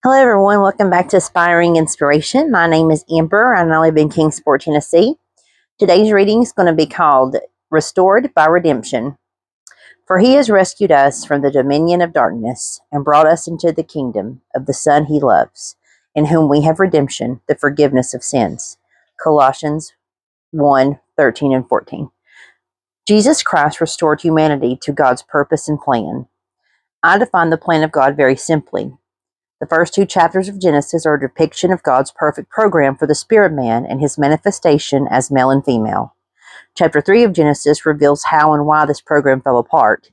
Hello, everyone. Welcome back to Aspiring Inspiration. My name is Amber, and I live in Kingsport, Tennessee. Today's reading is going to be called Restored by Redemption. For he has rescued us from the dominion of darkness and brought us into the kingdom of the Son he loves, in whom we have redemption, the forgiveness of sins. Colossians 1:13 and 14. Jesus Christ restored humanity to God's purpose and plan. I define the plan of God very simply. The first two chapters of Genesis are a depiction of God's perfect program for the spirit man and his manifestation as male and female. Chapter 3 of Genesis reveals how and why this program fell apart.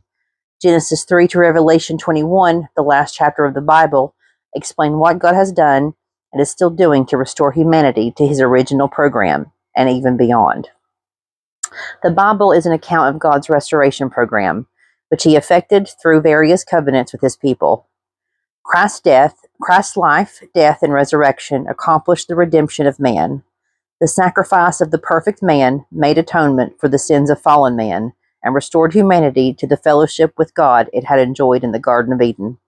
Genesis 3 to Revelation 21, the last chapter of the Bible, explain what God has done and is still doing to restore humanity to his original program and even beyond. The Bible is an account of God's restoration program, which he effected through various covenants with his people. Christ's life, death, and resurrection accomplished the redemption of man. The sacrifice of the perfect man made atonement for the sins of fallen man and restored humanity to the fellowship with God it had enjoyed in the Garden of Eden.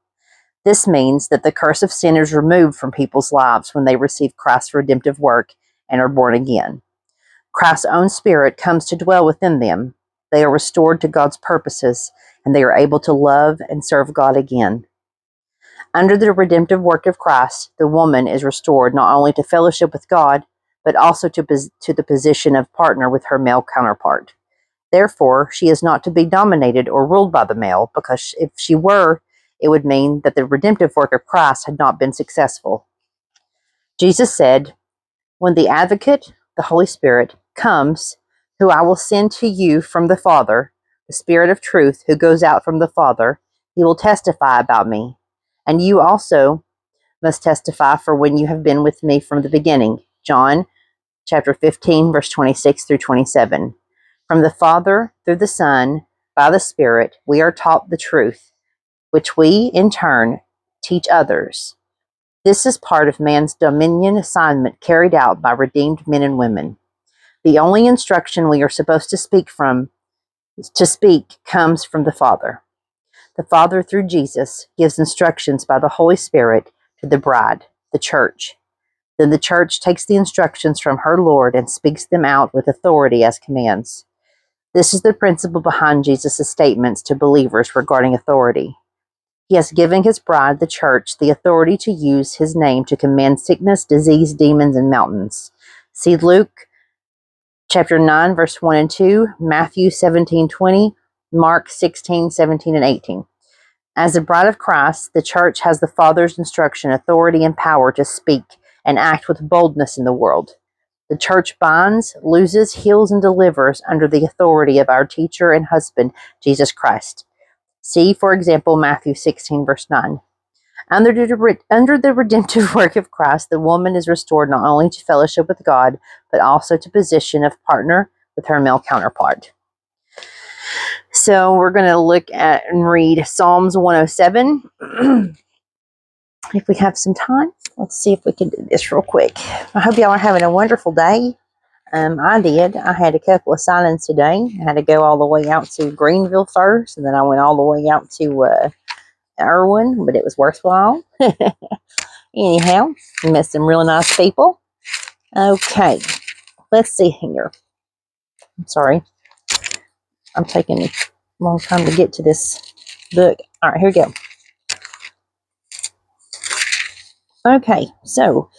This means that the curse of sin is removed from people's lives when they receive Christ's redemptive work and are born again. Christ's own Spirit comes to dwell within them. They are restored to God's purposes, and they are able to love and serve God again. Under the redemptive work of Christ, the woman is restored not only to fellowship with God, but also to the position of partner with her male counterpart. Therefore, she is not to be dominated or ruled by the male, because if she were, it would mean that the redemptive work of Christ had not been successful. Jesus said, "When the Advocate, the Holy Spirit, comes, who I will send to you from the Father, the Spirit of truth who goes out from the Father, he will testify about me. And you also must testify, for when you have been with me from the beginning." John chapter 15, verse 26 through 27. From the Father, through the Son, by the Spirit, we are taught the truth, which we, in turn, teach others. This is part of man's dominion assignment carried out by redeemed men and women. The only instruction we are supposed to speak comes from the Father. The Father, through Jesus, gives instructions by the Holy Spirit to the bride, the church. Then the church takes the instructions from her Lord and speaks them out with authority as commands. This is the principle behind Jesus' statements to believers regarding authority. He has given his bride, the church, the authority to use his name to command sickness, disease, demons, and mountains. See Luke chapter 9, verse 1 and 2, Matthew 17:20, Mark 16, 17, and 18. As the bride of Christ, the church has the Father's instruction, authority, and power to speak and act with boldness in the world. The church binds, looses, heals, and delivers under the authority of our teacher and husband, Jesus Christ. See, for example, Matthew 16, verse 9. Under the redemptive work of Christ, the woman is restored not only to fellowship with God, but also to position of partner with her male counterpart. So we're going to look at and read Psalms 107. If we have some time, let's see if we can do this real quick. I hope y'all are having a wonderful day. I did. I had a couple of signings today. I had to go all the way out to Greenville first, and then I went all the way out to Irwin, but it was worthwhile. Anyhow, we met some really nice people. Okay, let's see here. I'm sorry. I'm taking a long time to get to this book. All right, here we go. Okay, so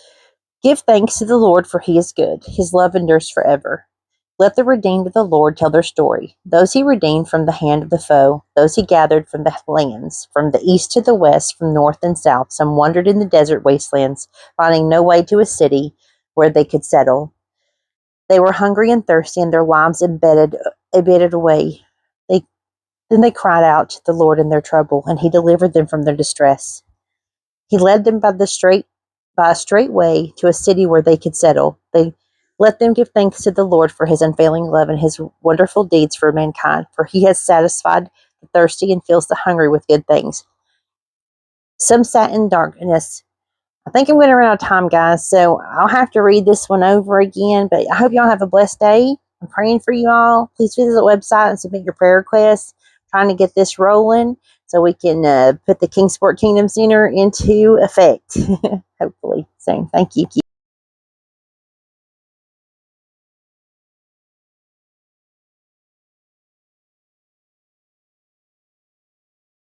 give thanks to the Lord, for he is good. His love endures forever. Let the redeemed of the Lord tell their story. Those he redeemed from the hand of the foe, those he gathered from the lands, from the east to the west, from north and south. Some wandered in the desert wastelands, finding no way to a city where they could settle. They were hungry and thirsty, and their lives ebbed away. Then they cried out to the Lord in their trouble, and he delivered them from their distress. He led them by a straight way to a city where they could settle. They let them give thanks to the Lord for his unfailing love and his wonderful deeds for mankind, for he has satisfied the thirsty and fills the hungry with good things. Some sat in darkness. I think I'm going to run out of time, guys, so I'll have to read this one over again, but I hope y'all have a blessed day. I'm praying for you all. Please visit the website and submit your prayer requests. I'm trying to get this rolling. so we can put the Kingsport Kingdom Center into effect, hopefully soon. Thank you.